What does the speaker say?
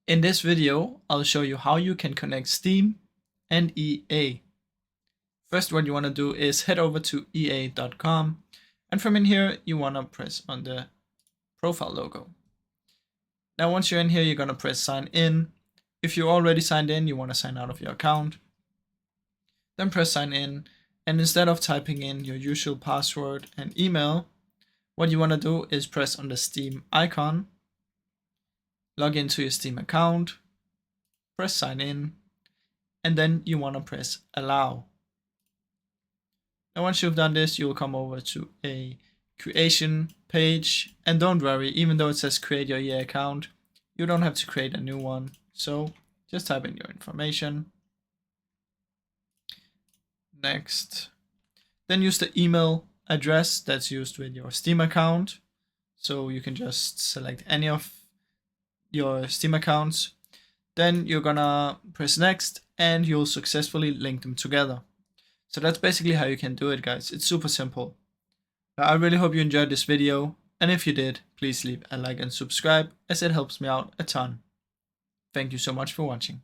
In this video, I'll show you how you can connect Steam and EA. First, what you want to do is head over to ea.com, and from in here, you want to press on the profile logo. Now, once you're in here, you're going to press sign in. If you're already signed in, you want to sign out of your account. Then press sign in, and instead of typing in your usual password and email, what you want to do is press on the Steam icon, log into your Steam account, press sign in, and then you want to press allow. Now once you've done this, you will come over to a creation page, and don't worry, even though it says create your EA account, you don't have to create a new one. So just type in your information. Next. Then use the email address that's used with your Steam account. So you can just select any of your Steam accounts. Then you're gonna press next and you'll successfully link them together. So that's basically how you can do it, guys. It's super simple. I really hope you enjoyed this video, and if you did, please leave a like and subscribe, as it helps me out a ton. Thank you so much for watching.